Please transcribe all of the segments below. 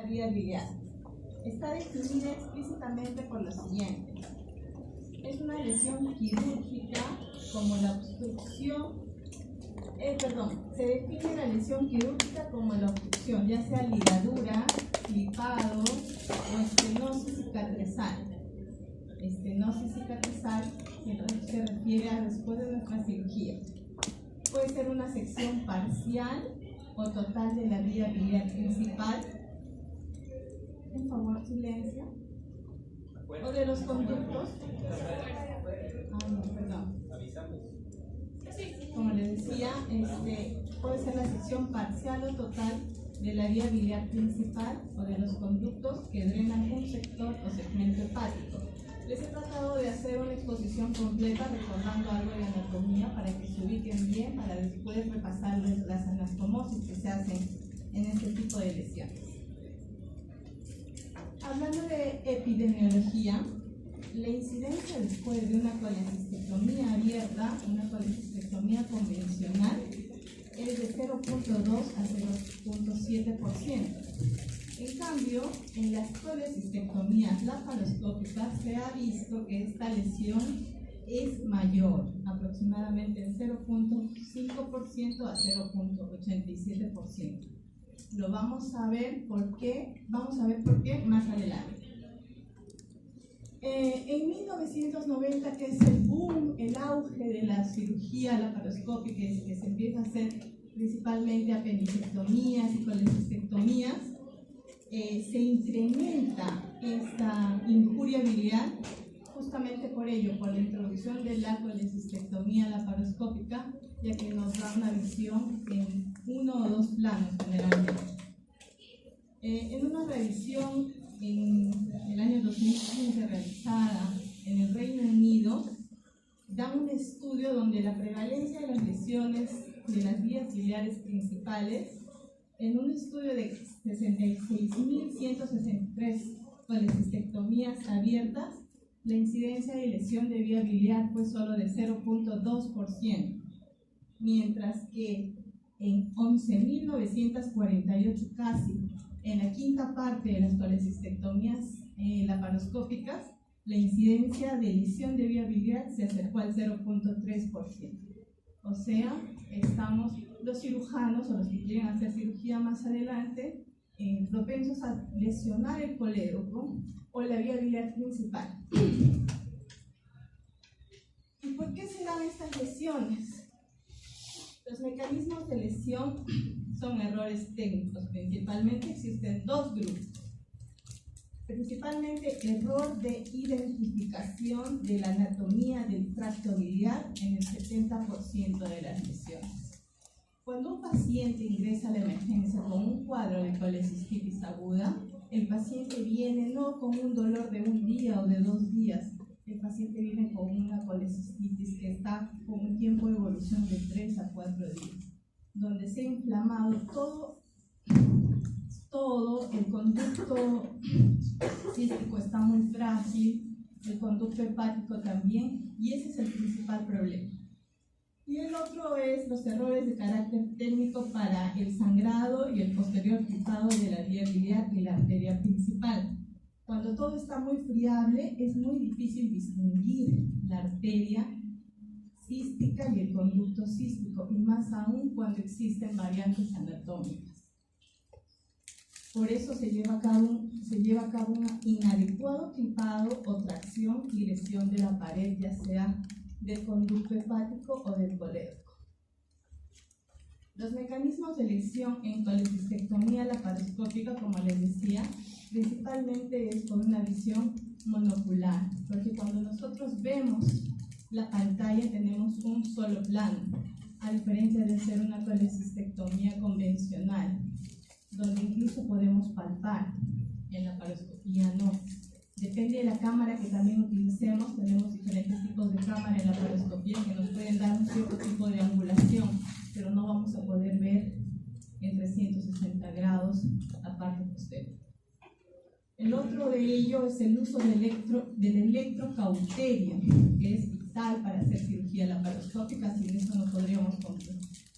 vía biliar. Está definida explícitamente por lo siguiente. Es una lesión quirúrgica como la obstrucción, se define la lesión quirúrgica como la obstrucción, ya sea ligadura, clipado o estenosis cicatrizal. Estenosis cicatrizal se refiere a después de nuestra cirugía. Puede ser una sección parcial o total de la vía biliar principal. Por favor, silencio. O de los conductos. Como les decía, puede ser la sección parcial o total de la vía biliar principal o de los conductos que drenan un sector o segmento hepático. Les he tratado de hacer una exposición completa recordando algo de anatomía para que se ubiquen bien, para después repasarles las anastomosis que se hacen en este tipo de lesiones. Hablando de epidemiología, la incidencia después de una colecistectomía abierta, una colecistectomía convencional, es de 0.2 a 0.7%. En cambio, en las colecistectomías laparoscópicas se ha visto que esta lesión es mayor, aproximadamente 0.5% a 0.87%. Lo vamos a ver por qué más adelante. En 1990, que es el boom, el auge de la cirugía laparoscópica, que se empieza a hacer principalmente apendicectomías y colecistectomías, se incrementa esta injuria biliar justamente por ello, por la introducción de la colecistectomía laparoscópica, ya que nos da una visión en uno o dos planos generalmente. En una revisión en el año 2015 realizada en el Reino Unido, da un estudio donde la prevalencia de las lesiones de las vías biliares principales, en un estudio de 66.163 colecistectomías abiertas, la incidencia de lesión de vía biliar fue solo de 0.2%, mientras que en 11.948 casi, en la quinta parte de las colecistectomías laparoscópicas, la incidencia de lesión de vía biliar se acercó al 0.3%. O sea, estamos los cirujanos o los que quieren hacer cirugía más adelante propensos a lesionar el colédoco o la vía biliar principal. ¿Y por qué se dan estas lesiones? Los mecanismos de lesión son errores técnicos. Principalmente existen dos grupos. Principalmente error de identificación de la anatomía del tracto biliar en el 70% de las lesiones. Cuando un paciente ingresa a la emergencia con un cuadro de colecistitis aguda, el paciente viene no con un dolor de un día o de 2 días, el paciente viene con una colecistitis que está con un tiempo de evolución de 3 a 4 días, donde se ha inflamado todo el conducto cístico está muy frágil, el conducto hepático también, y ese es el principal problema. Y el otro es los errores de carácter técnico para el sangrado y el posterior clipado de la vía biliar y la arteria principal. Cuando todo está muy friable, es muy difícil distinguir la arteria cística y el conducto cístico, y más aún cuando existen variantes anatómicas. Por eso se lleva a cabo un inadecuado clipado o tracción y lesión de la pared, ya sea del conducto hepático o del colédoco. Los mecanismos de lesión en colecistectomía laparoscópica, como les decía, principalmente es con una visión monocular, porque cuando nosotros vemos la pantalla tenemos un solo plano, a diferencia de hacer una colecistectomía convencional, donde incluso podemos palpar. En la laparoscopía no. Depende de la cámara que también utilicemos. Tenemos diferentes tipos de cámara en la laparoscopía que nos pueden dar un cierto tipo de angulación, pero no vamos a poder ver en 360 grados la parte posterior. El otro de ello es el uso del electrocauterio, que es vital para hacer cirugía laparoscópica. Sin eso no podríamos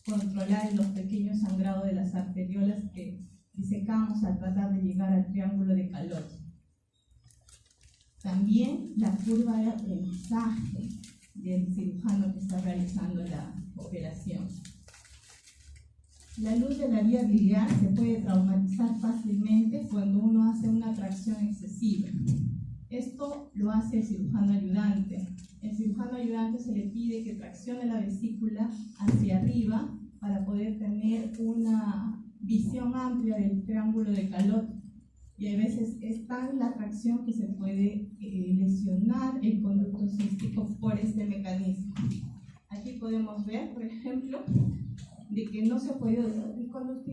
controlar los pequeños sangrados de las arteriolas que disecamos al tratar de llegar al triángulo de calor. También la curva de aprendizaje del cirujano que está realizando la operación. La luz de la vía biliar se puede traumatizar fácilmente cuando uno hace una tracción excesiva. Esto lo hace el cirujano ayudante. El cirujano ayudante se le pide que traccione la vesícula hacia arriba para poder tener una visión amplia del triángulo de calor. Y a veces es tan la tracción que se puede lesionar el conducto cístico por este mecanismo. Aquí podemos ver, por ejemplo, de que no se puede, cuando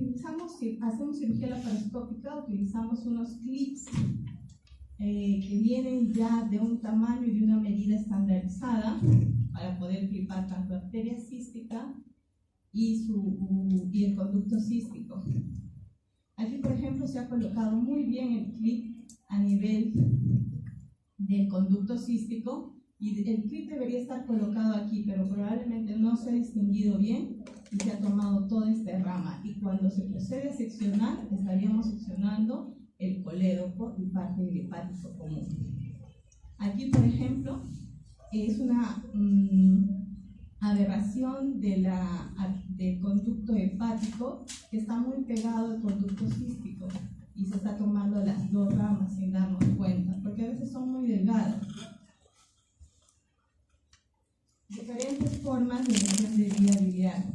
hacemos cirugía laparoscópica, utilizamos unos clips que vienen ya de un tamaño y de una medida estandarizada para poder clipar tanto arteria cística y el conducto cístico. Aquí, por ejemplo, se ha colocado muy bien el clip a nivel del conducto cístico y el clip debería estar colocado aquí, pero probablemente no se ha distinguido bien y se ha tomado toda esta rama. Y cuando se procede a seccionar, estaríamos seccionando el colédoco y parte del hepático común. Aquí, por ejemplo, es una aberración del conducto hepático que está muy pegado al conducto cístico y se está tomando las dos ramas sin darnos cuenta, porque a veces son muy delgadas. Diferentes formas de lesión de vía biliar.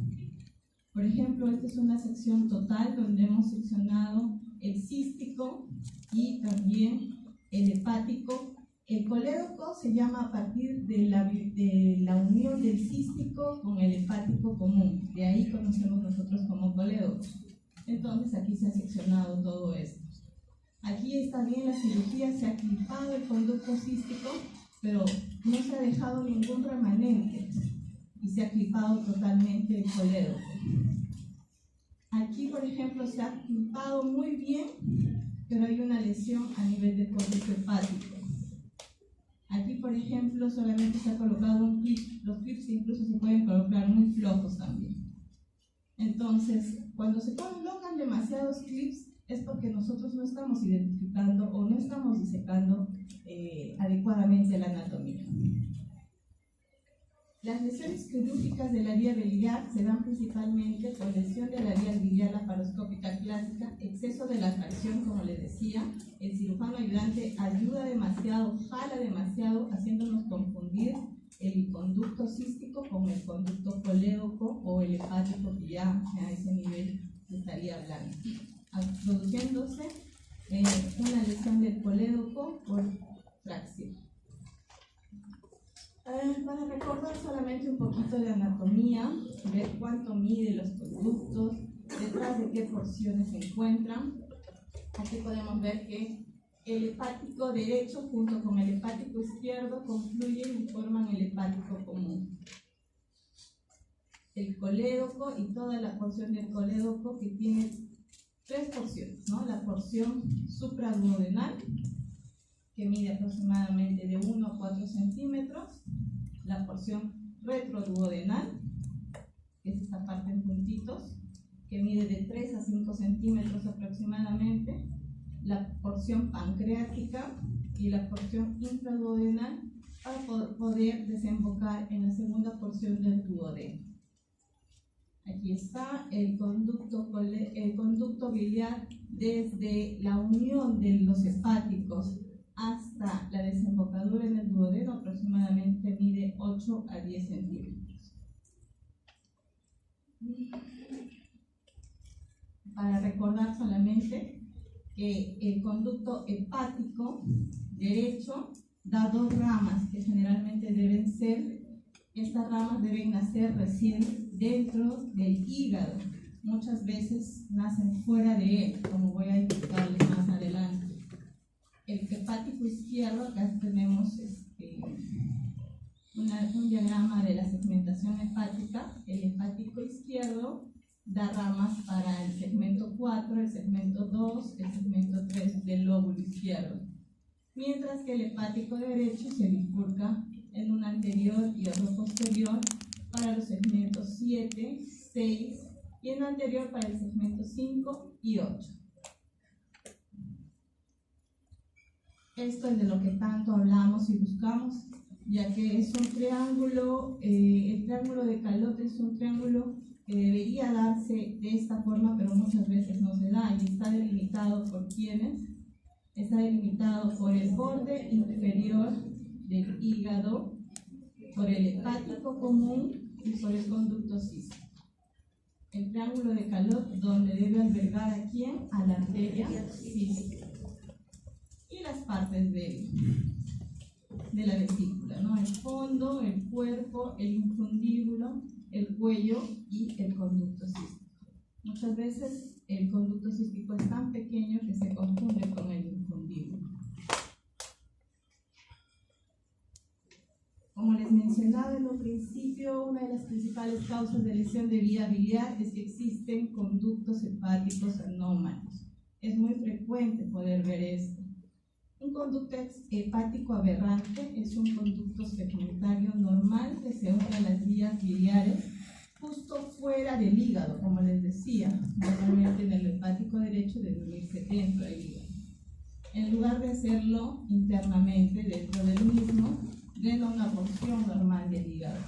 Por ejemplo, esta es una sección total donde hemos seccionado el cístico y también el hepático. El colédoco se llama a partir de la unión del cístico con el hepático común. De ahí conocemos nosotros como colédoco. Entonces aquí se ha seccionado todo esto. Aquí está bien la cirugía, se ha clipado el conducto cístico, pero no se ha dejado ningún remanente y se ha clipado totalmente el colédoco. Aquí, por ejemplo, se ha clipado muy bien, pero hay una lesión a nivel del conducto hepático. Aquí, por ejemplo, solamente se ha colocado un clip. Los clips incluso se pueden colocar muy flojos también. Entonces, cuando se colocan demasiados clips es porque nosotros no estamos identificando o no estamos disecando adecuadamente la anatomía. Las lesiones quirúrgicas de la vía biliar se dan principalmente por lesión de la vía biliar laparoscópica clásica, exceso de la tracción, como les decía. El cirujano ayudante ayuda demasiado, jala demasiado, haciéndonos confundir el conducto cístico con el conducto colédoco o el hepático, que ya a ese nivel se estaría hablando, produciéndose una lesión del colédoco por tracción. Para recordar solamente un poquito de anatomía, ver cuánto mide los conductos, detrás de qué porciones se encuentran. Aquí podemos ver que el hepático derecho junto con el hepático izquierdo confluyen y forman el hepático común. El colédoco y toda la porción del colédoco, que tiene tres porciones, ¿no? La porción supraduodenal, que mide aproximadamente de 1 a 4 centímetros, la porción retroduodenal, que es esta parte en puntitos, que mide de 3 a 5 centímetros aproximadamente, la porción pancreática y la porción intraduodenal, para poder desembocar en la segunda porción del duodeno. Aquí está el conducto biliar desde la unión de los hepáticos hasta la desembocadura en el duodeno, aproximadamente mide 8 a 10 centímetros. Para recordar solamente que el conducto hepático derecho da dos ramas que generalmente deben ser, estas ramas deben nacer recién dentro del hígado. Muchas veces nacen fuera de él, como voy a explicarles más adelante. El hepático izquierdo, acá tenemos un diagrama de la segmentación hepática. El hepático izquierdo da ramas para el segmento 4, el segmento 2, el segmento 3 del lóbulo izquierdo. Mientras que el hepático derecho se bifurca en un anterior y otro posterior para los segmentos 7, 6 y en anterior para el segmento 5 y 8. Esto es de lo que tanto hablamos y buscamos, ya que es un triángulo, el triángulo de Calot es un triángulo que debería darse de esta forma, pero muchas veces no se da y está delimitado por ¿quiénes? Está delimitado por el borde inferior del hígado, por el hepático común y por el conducto cístico. El triángulo de Calot, donde debe albergar ¿a quién? A la arteria cística. Y las partes de la vesícula, ¿no? El fondo, el cuerpo, el infundíbulo, el cuello y el conducto cístico. Muchas veces el conducto cístico es tan pequeño que se confunde con el infundíbulo. Como les mencionaba en un principio, una de las principales causas de lesión de vía biliar es que existen conductos hepáticos anómalos. Es muy frecuente poder ver esto. Un conducto hepático aberrante es un conducto segmentario normal que se une a las vías biliares justo fuera del hígado, como les decía. Normalmente en el hepático derecho debe unirse dentro del hígado. En lugar de hacerlo internamente dentro del mismo, den una porción normal del hígado,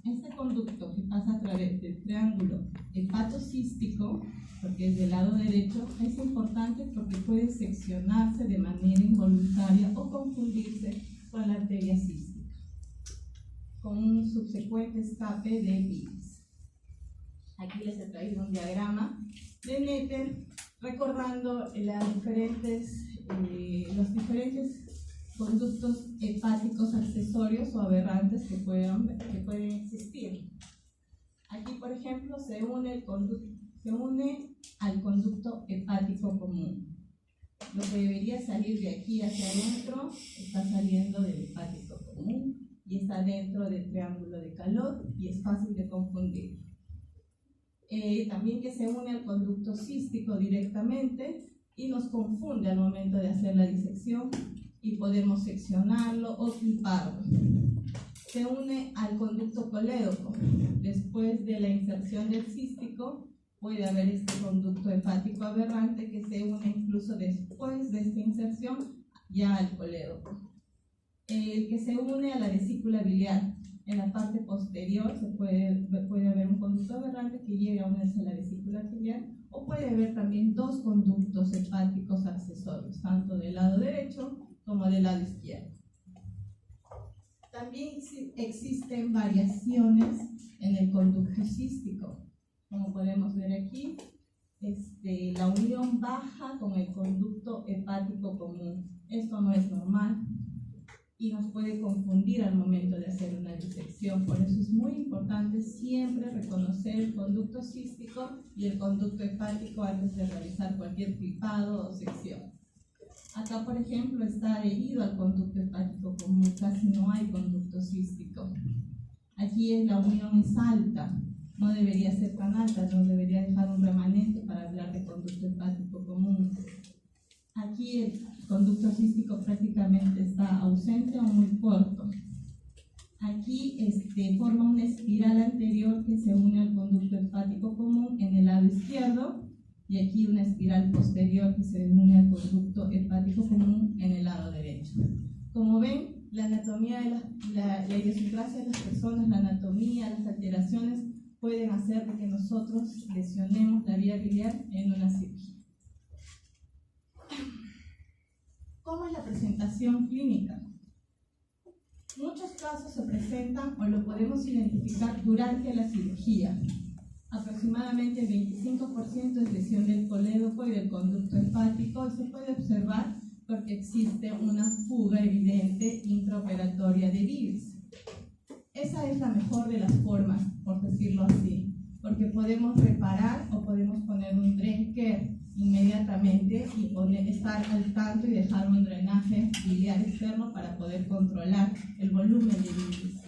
Este conducto que pasa a través del triángulo hepatocístico, porque es del lado derecho, es importante porque puede seccionarse de manera involuntaria o confundirse con la arteria cística, con un subsecuente escape de bilis. Aquí les he traído un diagrama de Netter recordando los diferentes conductos hepáticos accesorios o aberrantes que pueden existir. Aquí, por ejemplo, se une al conducto hepático común. Lo que debería salir de aquí hacia adentro está saliendo del hepático común y está dentro del triángulo de Calot y es fácil de confundir. También que se une al conducto cístico directamente y nos confunde al momento de hacer la disección y podemos seccionarlo o cliparlo. Se une al conducto colédoco. Después de la inserción del cístico, puede haber este conducto hepático aberrante que se une incluso después de esta inserción ya al colédoco. El que se une a la vesícula biliar. En la parte posterior puede haber un conducto aberrante que llegue a unirse a la vesícula biliar, o puede haber también dos conductos hepáticos accesorios, tanto del lado derecho como del lado izquierdo. También existen variaciones en el conducto cístico. Como podemos ver aquí, la unión baja con el conducto hepático común. Esto no es normal y nos puede confundir al momento de hacer una disección. Por eso es muy importante siempre reconocer el conducto cístico y el conducto hepático antes de realizar cualquier clipado o sección. Acá, por ejemplo, está adherido al conducto hepático común, casi no hay conducto cístico. Aquí la unión es alta, no debería ser tan alta, no debería dejar un remanente para hablar de conducto hepático común. Aquí el conducto cístico prácticamente está ausente o muy corto. Aquí forma una espiral anterior que se une al conducto hepático común en el lado izquierdo, y aquí una espiral posterior que se une al conducto hepático común en el lado derecho. Como ven, la anatomía de la idiosincrasia de las personas, la anatomía, las alteraciones pueden hacer que nosotros lesionemos la vía biliar en una cirugía. ¿Cómo es la presentación clínica? Muchos casos se presentan o lo podemos identificar durante la cirugía. Aproximadamente el 25% es lesión del colédoco y del conducto hepático, y se puede observar porque existe una fuga evidente intraoperatoria de bilis. Esa es la mejor de las formas, por decirlo así, porque podemos reparar o podemos poner un drain care inmediatamente y estar al tanto y dejar un drenaje biliar externo para poder controlar el volumen de bilis.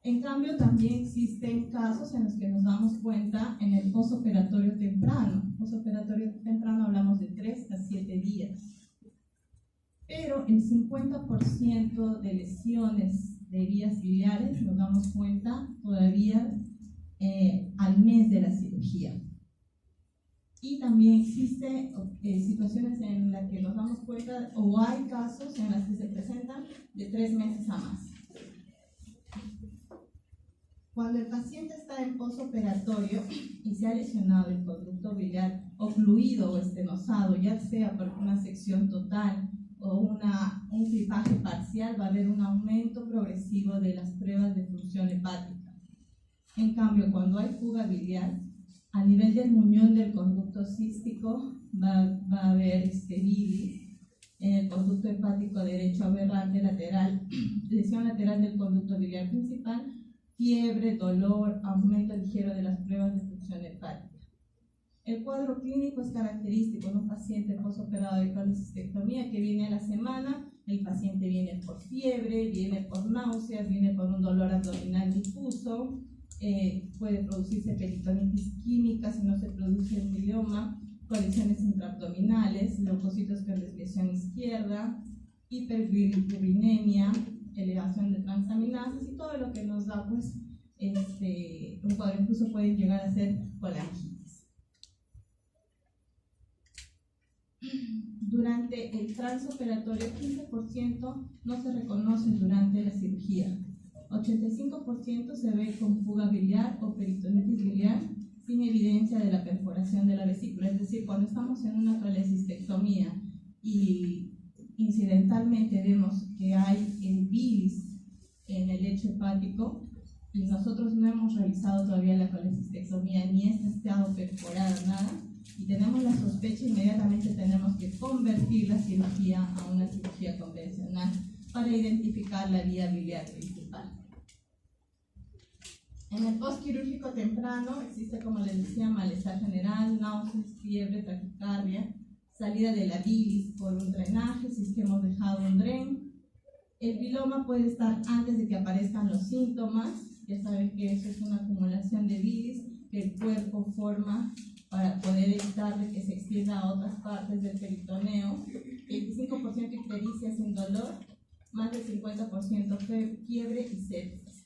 En cambio, también existen casos en los que nos damos cuenta en el posoperatorio temprano. Posoperatorio temprano hablamos de 3 a 7 días. Pero el 50% de lesiones de vías biliares nos damos cuenta todavía al mes de la cirugía. Y también existen situaciones en las que nos damos cuenta, o hay casos en las que se presentan de 3 meses a más. Cuando el paciente está en posoperatorio y se ha lesionado el conducto biliar ocluido o estenosado, ya sea por una sección total o un clipaje parcial, va a haber un aumento progresivo de las pruebas de función hepática. En cambio, cuando hay fuga biliar, a nivel del muñón del conducto cístico va a haber bilis en el conducto hepático derecho aberrante lateral, lesión lateral del conducto biliar principal, fiebre, dolor, aumento ligero de las pruebas de función hepática. El cuadro clínico es característico en un paciente postoperado de colecistectomía que viene a la semana. El paciente viene por fiebre, viene por náuseas, viene por un dolor abdominal difuso, puede producirse peritonitis química si no se produce un bilioma, colecciones intraabdominales, leucocitos con desviación izquierda, hiperbilirubinemia, elevación de transaminasas y todo lo que nos da pues, un cuadro. Incluso pueden llegar a ser colangitis. Durante el transoperatorio, 15% no se reconocen durante la cirugía. 85% se ve con fuga biliar o peritonitis biliar sin evidencia de la perforación de la vesícula. Es decir, cuando estamos en una colecistectomía y incidentalmente vemos que hay bilis en el lecho hepático y nosotros no hemos realizado todavía la colecistectomía ni esta ha estado perforada, nada, y tenemos la sospecha, inmediatamente tenemos que convertir la cirugía a una cirugía convencional para identificar la vía biliar principal. En el postquirúrgico temprano existe, como les decía, malestar general, náuseas, fiebre, taquicardia, salida de la bilis por un drenaje, si es que hemos dejado un dren. El biloma puede estar antes de que aparezcan los síntomas. Ya saben que eso es una acumulación de bilis que el cuerpo forma para poder evitar de que se extienda a otras partes del peritoneo. 25% ictericia sin dolor, más del 50% fiebre y sepsis.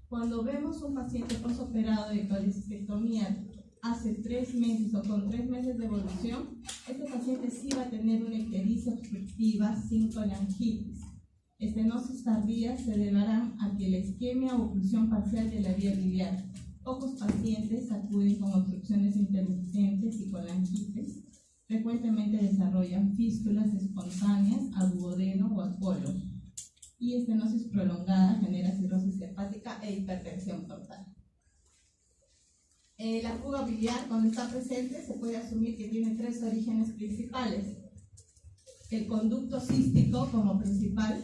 Cuando vemos un paciente postoperado de colecistectomía hace 3 meses o con 3 meses de evolución, este paciente sí va a tener una ictericia obstructiva sin colangitis. Estenosis tardías se deberán a que la isquemia o oclusión parcial de la vía biliar. Pocos pacientes acuden con obstrucciones intermitentes y colangitis. Frecuentemente desarrollan fístulas espontáneas a duodeno o a colon. Y estenosis prolongada genera cirrosis hepática e hipertensión portal. La fuga biliar, cuando está presente, se puede asumir que tiene 3 orígenes principales. El conducto cístico como principal,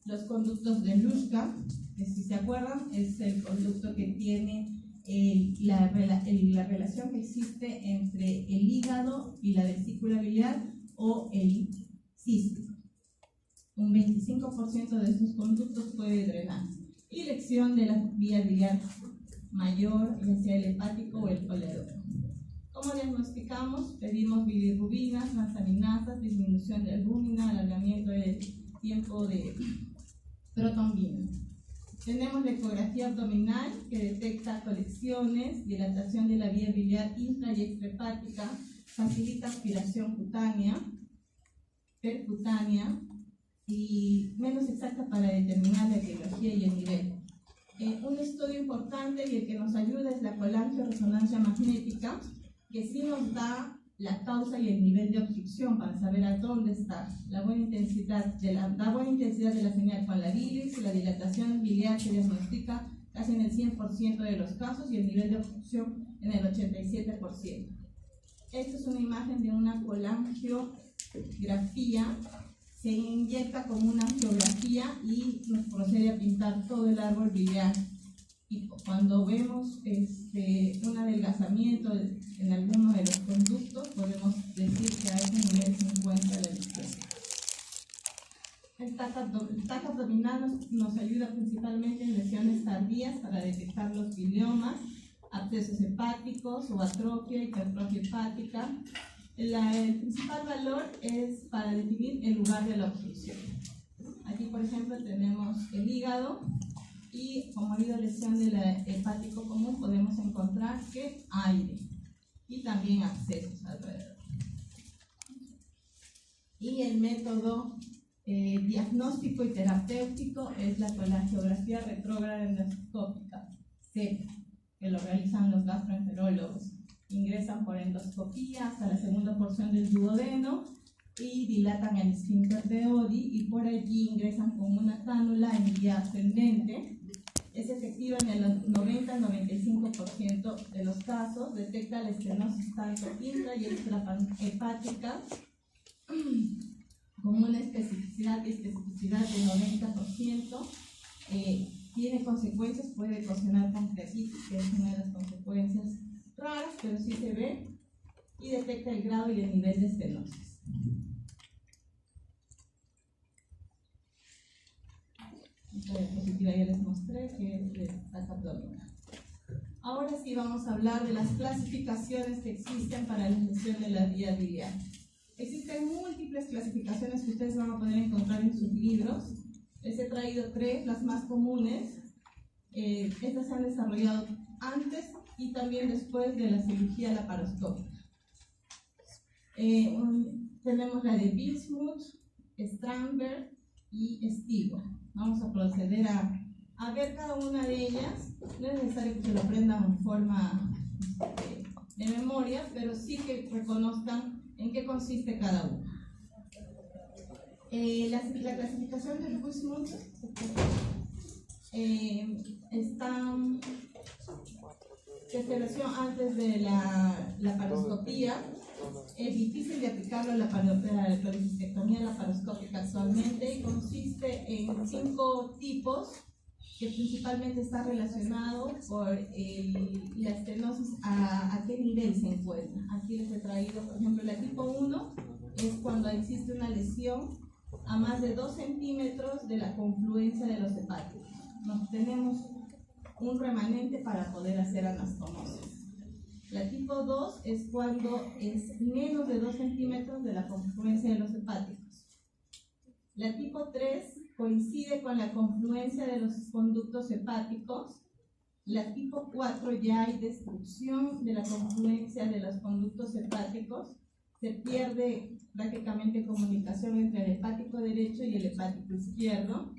los conductos de Luschka, que si se acuerdan es el conducto que tiene la relación que existe entre el hígado y la vesícula biliar o el cístico. Un 25% de estos conductos puede drenar. Y lección de la vía biliar mayor, ya sea el hepático o el coledón. ¿Cómo diagnosticamos? Pedimos bilirrubinas, transaminasas, disminución de albúmina, alargamiento del tiempo de trombina. Tenemos la ecografía abdominal que detecta colecciones, dilatación de la vía biliar intra y extrahepática, facilita aspiración cutánea, percutánea, y menos exacta para determinar la etiología y el nivel. Un estudio importante y el que nos ayuda es la colangioresonancia magnética, que sí nos da la causa y el nivel de obstrucción para saber a dónde está la buena intensidad de la señal con la bilis. La dilatación biliar se diagnostica casi en el 100% de los casos y el nivel de obstrucción en el 87%. Esta es una imagen de una colangiografía. Se inyecta como una angiografía y nos procede a pintar todo el árbol biliar. Y cuando vemos un adelgazamiento en alguno de los conductos, podemos decir que a ese nivel se encuentra la lesión. El TAC abdominal nos ayuda principalmente en lesiones tardías para detectar los biliomas, abscesos hepáticos o atrofia, hipertrofia hepática. El principal valor es para definir el lugar de la obstrucción. Aquí, por ejemplo, tenemos el hígado y como ha habido lesión del hepático común, podemos encontrar que aire. y también accesos alrededor. Y el método diagnóstico y terapéutico es la colangiografía retrógrada endoscópica, CEP, que lo realizan los gastroenterólogos. Ingresan por endoscopía hasta la segunda porción del duodeno y dilatan el esfínter de Oddi, y por allí ingresan con una cánula en vía ascendente. Es efectiva en el 90-95% de los casos. Detecta la estenosis tanto intra y extrahepática con una especificidad del 90%. Tiene consecuencias, puede ocasionar pancreatitis, que es una de las consecuencias raras, pero sí se ve, y detecta el grado y el nivel de estenosis. Esta diapositiva ya les mostré, que es de taca abdominal. Ahora sí vamos a hablar de las clasificaciones que existen para la lesión de la vía biliar. Existen múltiples clasificaciones que ustedes van a poder encontrar en sus libros. Les he traído 3, las más comunes. Estas se han desarrollado antes y también después de la cirugía laparoscópica. Tenemos la de Bismuth, Strandberg y Stewart. Vamos a proceder a ver cada una de ellas. No es necesario que se lo aprendan en forma de memoria, pero sí que reconozcan en qué consiste cada una. La clasificación del Bismuth que se realizó antes de la laparoscopía. Es difícil de aplicarlo a la colecistectomía laparoscópica actualmente, y consiste en 5 tipos que principalmente está relacionado por la estenosis a qué nivel se encuentra. Aquí les he traído, por ejemplo, la tipo 1 es cuando existe una lesión a más de 2 centímetros de la confluencia de los hepáticos. Nos tenemos un remanente para poder hacer anastomosis. La tipo 2 es cuando es menos de 2 centímetros de la confluencia de los hepáticos. La tipo 3 coincide con la confluencia de los conductos hepáticos. La tipo 4 ya hay destrucción de la confluencia de los conductos hepáticos. Se pierde prácticamente comunicación entre el hepático derecho y el hepático izquierdo.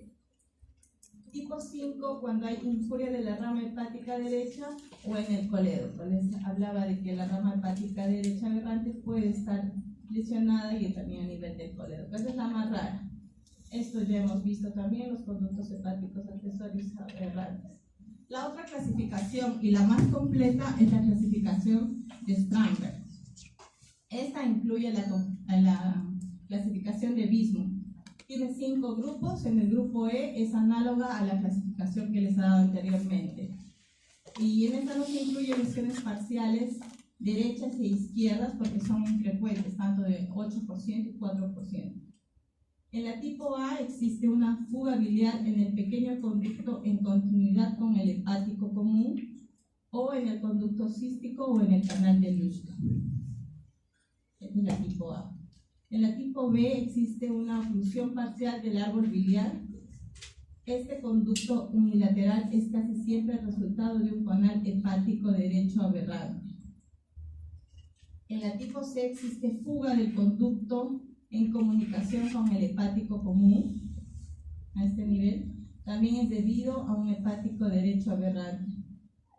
Tipo 5, cuando hay injuria de la rama hepática derecha o en el colédoco. Les hablaba de que la rama hepática derecha aberrante puede estar lesionada y también a nivel del colédoco. Esa es la más rara. Esto ya hemos visto también, los conductos hepáticos accesorios aberrantes. La otra clasificación y la más completa es la clasificación de Strandberg. Esta incluye la clasificación de Bismuth. Tiene 5 grupos. En el grupo E es análoga a la clasificación que les he dado anteriormente. Y en esta no se incluyen lesiones parciales derechas e izquierdas porque son infrecuentes, tanto de 8% y 4%. En la tipo A existe una fuga biliar en el pequeño conducto en continuidad con el hepático común, o en el conducto cístico o en el canal de Luschka. Esta es la tipo A. En la tipo B existe una oclusión parcial del árbol biliar. Este conducto unilateral es casi siempre el resultado de un canal hepático derecho aberrante. En la tipo C existe fuga del conducto en comunicación con el hepático común. A este nivel también es debido a un hepático derecho aberrante.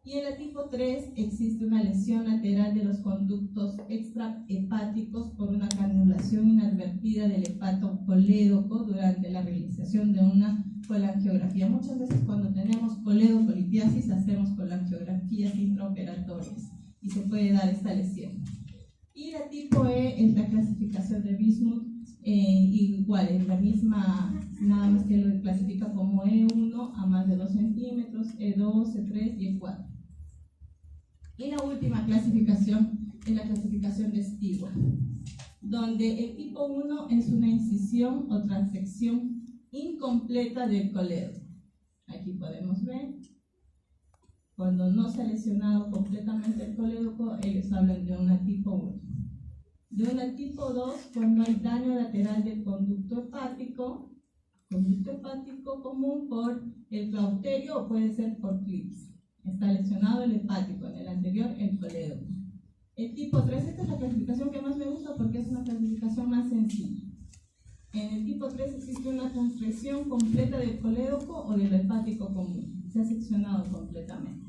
Y en la tipo 3 existe una lesión lateral de los conductos extrahepáticos por una canulación inadvertida del hepato colédoco durante la realización de una colangiografía. Muchas veces cuando tenemos coledocolitiasis hacemos colangiografías intraoperatorias y se puede dar esta lesión. Y la tipo E es la clasificación de Bismuth, igual, es la misma, nada más que lo clasifica como E1 a más de 2 centímetros, E2, E3 y E4. Y la última clasificación es la clasificación de Stewart, donde el tipo 1 es una incisión o transección incompleta del colédoco. Aquí podemos ver, cuando no se ha lesionado completamente el colédoco, ellos hablan de una tipo 1. De una tipo 2, cuando hay daño lateral del conducto hepático común por el clauterio o puede ser por clips. Está lesionado el hepático, en el anterior el colédoco. El tipo 3, esta es la clasificación que más me gusta porque es una clasificación más sencilla. En el tipo 3 existe una transgresión completa del colédoco o del hepático común. Se ha seccionado completamente.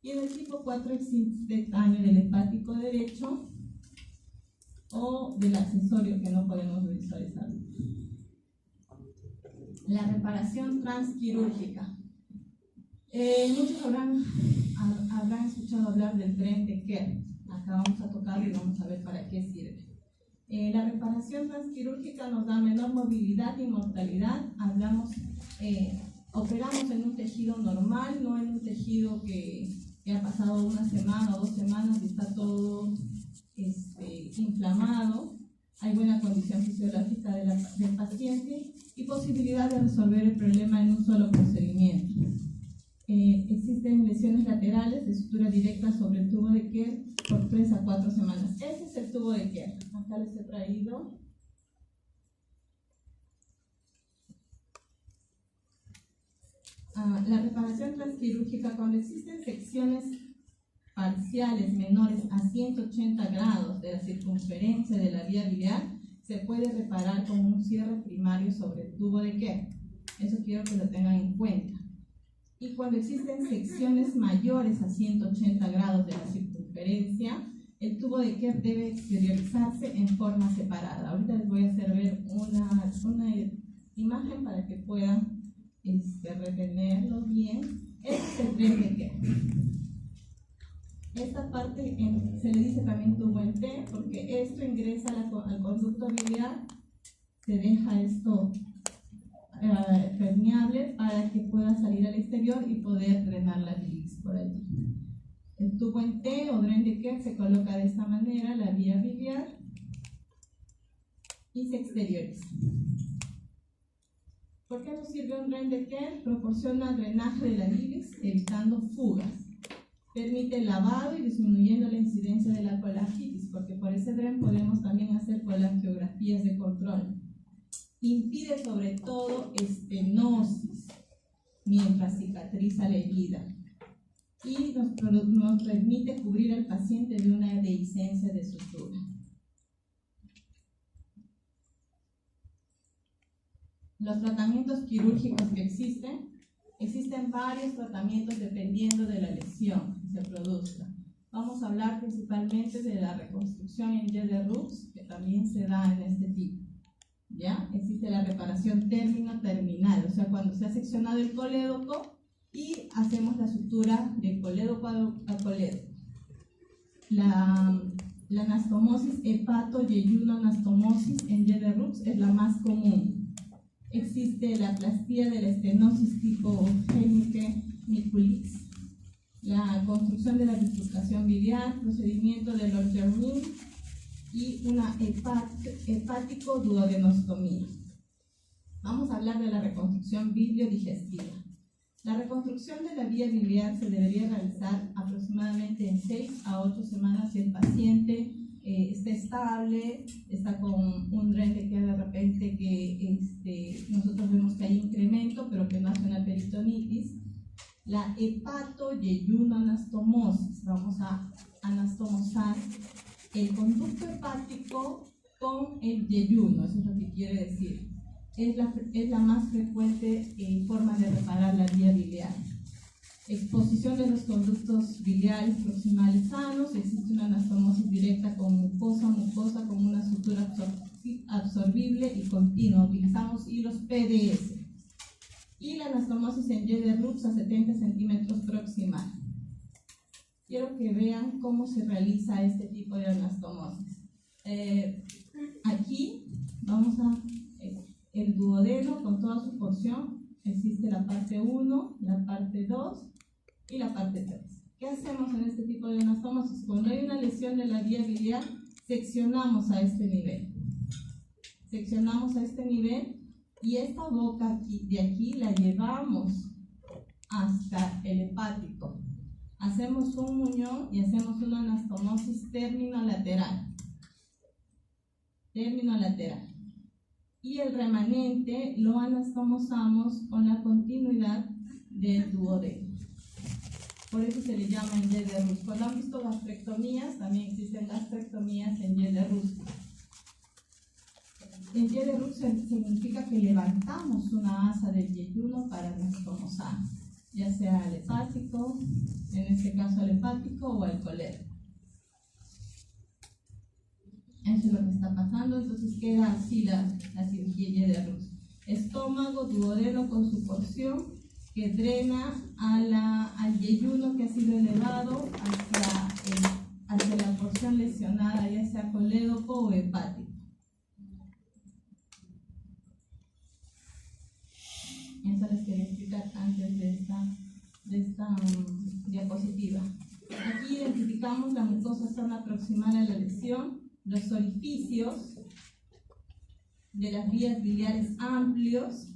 Y en el tipo 4 existe daño del hepático derecho o del accesorio que no podemos visualizar. La reparación transquirúrgica. Muchos habrán escuchado hablar del tren de Kerr. Acá vamos a tocarlo y vamos a ver para qué sirve. La reparación transquirúrgica nos da menor movilidad y mortalidad. Operamos en un tejido normal, no en un tejido que ha pasado una semana o 2 semanas y está todo inflamado. Hay buena condición fisiológica del paciente y posibilidad de resolver el problema en un solo procedimiento. Existen lesiones laterales de sutura directa sobre el tubo de Kerr por 3 a 4 semanas. Este es el tubo de Kerr. Acá les he traído. La reparación transquirúrgica, cuando existen secciones parciales menores a 180 grados de la circunferencia de la vía biliar, se puede reparar con un cierre primario sobre el tubo de Kerr. Eso quiero que lo tengan en cuenta. Y cuando existen secciones mayores a 180 grados de la circunferencia, el tubo de Kerr debe exteriorizarse en forma separada. Ahorita les voy a hacer ver una imagen para que puedan retenerlo bien. Este es el tren de Kerr. Esta parte se le dice también tubo en T porque esto ingresa al conducto biliar, se deja esto permeable para que pueda salir al exterior y poder drenar la bilis por allí. El tubo en T o tren de Kerr se coloca de esta manera, la vía biliar, y se exterioriza. ¿Por qué nos sirve un tren de Kerr? Proporciona drenaje de la bilis evitando fugas. Permite el lavado y disminuyendo la incidencia de la colangitis, porque por ese tren podemos también hacer colangiografías de control. Impide sobre todo estenosis mientras cicatriza la herida y nos permite cubrir al paciente de una dehiscencia de sutura. Los tratamientos quirúrgicos que existen varios tratamientos dependiendo de la lesión que se produzca. Vamos a hablar principalmente de la reconstrucción en Y de Rux, que también se da en este tipo. ¿Ya? Existe la reparación término-terminal, o sea, cuando se ha seccionado el colédoco y hacemos la sutura de colédoco a colédoco. La anastomosis hepato-yeyuno-anastomosis en Y de Rux es la más común. Existe la plastía de la estenosis tipo Hennicke-Mikulix, la construcción de la bifurcación biliar, procedimiento de Lorgermin y una hepático-duodenostomía. Vamos a hablar de la reconstrucción biliodigestiva. La reconstrucción de la vía biliar se debería realizar aproximadamente en 6 a 8 semanas si el paciente está estable, está con un tren de Kerr de repente que nosotros vemos que hay incremento, pero que no hace una peritonitis. La hepato-yeyuno-anastomosis, vamos a anastomosar el conducto hepático con el yeyuno, eso es lo que quiere decir. Es la más frecuente forma de reparar la vía biliar. Exposición de los conductos biliares proximales sanos, existe una anastomosis directa con mucosa con una sutura absorbible y continua. Utilizamos hilos PDS. Y la anastomosis en Y de Rux a 70 centímetros proximal. Quiero que vean cómo se realiza este tipo de anastomosis. Aquí vamos a el duodeno con toda su porción. Existe la parte 1, la parte 2 y la parte 3. ¿Qué hacemos en este tipo de anastomosis? Cuando hay una lesión de la vía biliar, seccionamos a este nivel. Seccionamos a este nivel y esta boca de aquí la llevamos hasta el hepático. Hacemos un muñón y hacemos una anastomosis terminolateral. Y el remanente lo anastomosamos con la continuidad del duodeno. Por eso se le llama en Y de Rus. Cuando han visto gastrectomías, también existen gastrectomías en Y de Rus. En Y de Rus significa que levantamos una asa del yeyuno para anastomosar, ya sea al hepático, en este caso al hepático o al colérico. Eso es lo que está pasando, entonces queda así la cirugía Y de Rus. Estómago, duodeno con su porción que drena al yeyuno que ha sido elevado hacia la porción lesionada, ya sea colédoco o hepático. Eso les quería explicar antes de esta diapositiva. Aquí identificamos la mucosa zona proximal a la lesión, los orificios de las vías biliares amplios,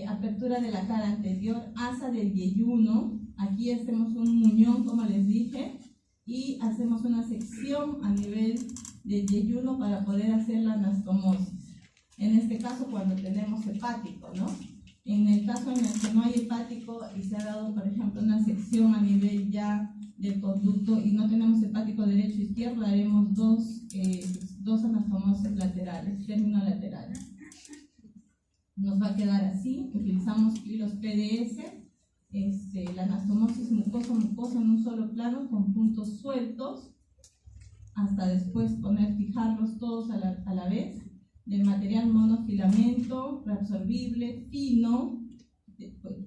apertura de la cara anterior, asa del yeyuno. Aquí hacemos un muñón, como les dije, y hacemos una sección a nivel del yeyuno para poder hacer la anastomosis. En este caso, cuando tenemos hepático, ¿no? En el caso en el que no hay hepático y se ha dado, por ejemplo, una sección a nivel ya del conducto y no tenemos hepático derecho e izquierdo, haremos dos anastomosis laterales, término lateral. Nos va a quedar así. Utilizamos hilos PDS, la anastomosis mucosa en un solo plano con puntos sueltos, hasta después fijarlos todos a la vez, de material monofilamento, reabsorbible, fino,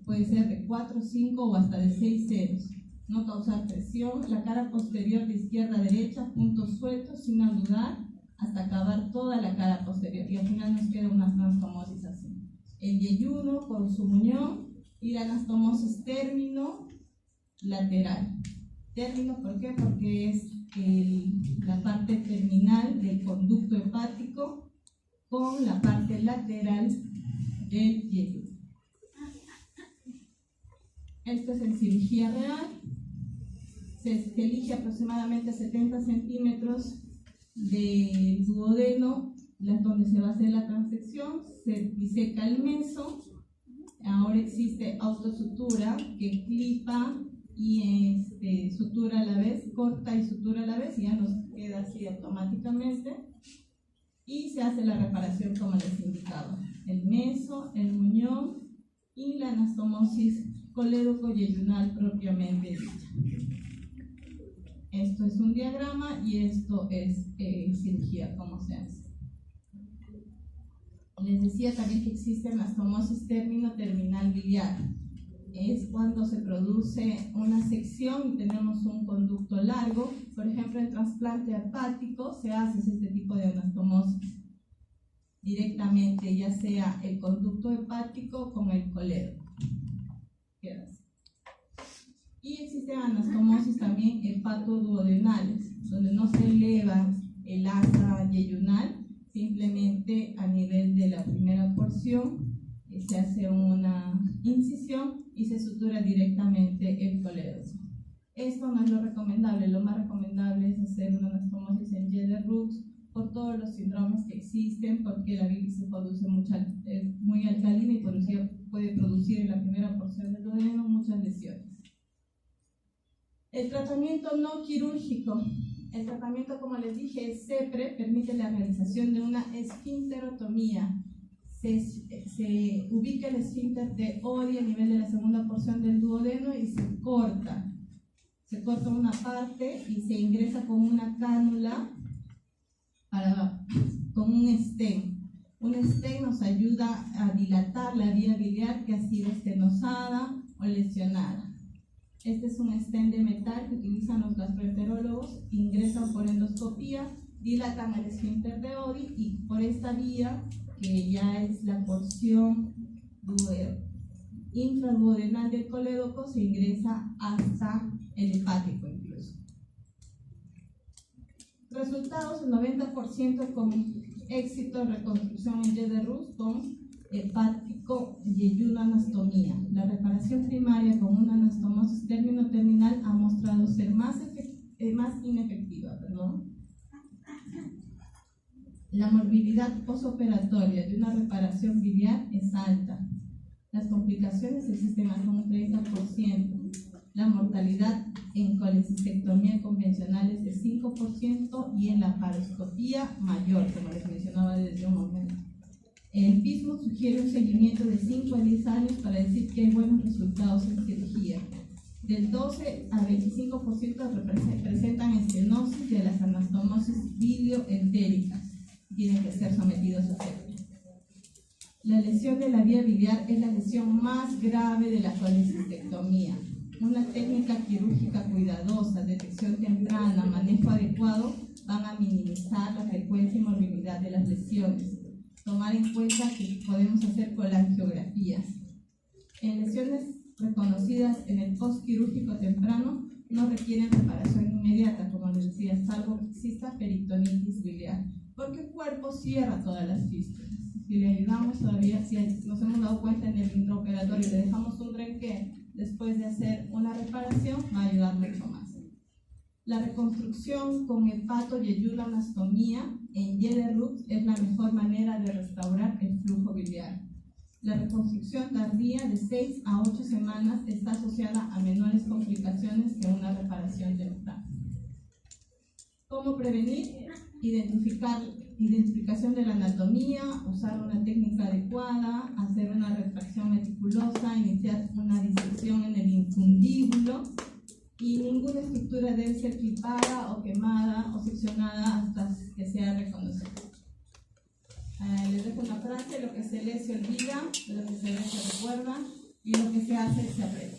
puede ser de 4, 5 o hasta de 6 ceros. No causar presión, la cara posterior de izquierda a derecha, puntos sueltos sin anudar, hasta acabar toda la cara posterior. Y al final nos queda una anastomosis así. El yeyuno con su muñón y la anastomosis término lateral. Término, ¿por qué? Porque es la parte terminal del conducto hepático con la parte lateral del yeyuno. Esto es en cirugía real. Se elige aproximadamente 70 centímetros de duodeno, donde se va a hacer la transección. Se diseca el meso. Ahora existe autosutura que clipa y sutura a la vez, corta y sutura a la vez, y ya nos queda así automáticamente. Y se hace la reparación como les indicaba: el meso, el muñón y la anastomosis colédoco-yeyunal propiamente dicha. Esto es un diagrama y esto es cirugía, cómo se hace. Les decía también que existe anastomosis término-terminal biliar. Es cuando se produce una sección y tenemos un conducto largo. Por ejemplo, en trasplante hepático se hace este tipo de anastomosis directamente, ya sea el conducto hepático con el colédoco. Y existen anastomosis también hepatoduodenales, donde no se eleva el asa yeyunal, simplemente a nivel de la primera porción se hace una incisión y se sutura directamente el colédoco. Esto no es lo recomendable. Lo más recomendable es hacer una anastomosis en Y de Rux por todos los síndromes que existen, porque la bilis se produce muy alcalina y puede producir en la primera porción del duodeno muchas lesiones. El tratamiento no quirúrgico. El tratamiento, como les dije, es CEPRE, permite la realización de una esfínterotomía. Se ubica el esfínter de Oddi a nivel de la segunda porción del duodeno y se corta. Se corta una parte y se ingresa con una cánula con un stent. Un stent nos ayuda a dilatar la vía biliar que ha sido estenosada o lesionada. Este es un stent de metal que utilizan los gastroenterólogos, ingresan por endoscopía, dilatan el esfínter de Oddi y por esta vía, que ya es la porción infraduodenal del colédoco, se ingresa hasta el hepático incluso. Resultados: el 90% con éxito, reconstrucción en Y de Rux con hepático yeyuno anastomía. La reparación primaria con una anastomosis término-terminal ha mostrado ser más inefectiva. La morbilidad posoperatoria de una reparación biliar es alta. Las complicaciones existen hasta un 30%. La mortalidad en colecistectomía convencional es de 5% y en la paroscopía mayor, como les mencionaba desde un momento. El PISMO sugiere un seguimiento de 5 a 10 años para decir que hay buenos resultados en cirugía. Del 12 a 25% presentan estenosis de las anastomosis bilioentéricas. Tienen que ser sometidos a septo. La lesión de la vía biliar es la lesión más grave de la colecistectomía. Una técnica quirúrgica cuidadosa, detección temprana, manejo adecuado van a minimizar la frecuencia y morbilidad de las lesiones. Tomar en cuenta que podemos hacer colangiografías. En lesiones reconocidas en el postquirúrgico temprano no requieren reparación inmediata, como les decía, salvo que exista peritonitis biliar, porque el cuerpo cierra todas las fístulas. Si le ayudamos todavía, si nos hemos dado cuenta en el intraoperatorio, le dejamos un drenque después de hacer una reparación, va a ayudar mucho más. La reconstrucción con hepatoyeyuloanastomía en Yeder-Rux es la mejor manera de restaurar el flujo biliar. La reconstrucción tardía de 6 a 8 semanas está asociada a menores complicaciones que una reparación temprana. ¿Cómo prevenir? Identificación de la anatomía, usar una técnica adecuada, hacer una retracción meticulosa, iniciar una disección en el infundíbulo, y ninguna estructura debe ser clipada o quemada o seccionada hasta que sea reconocida. Les dejo una frase: lo que se lee se olvida, lo que se ve se recuerda y lo que se hace se aprende.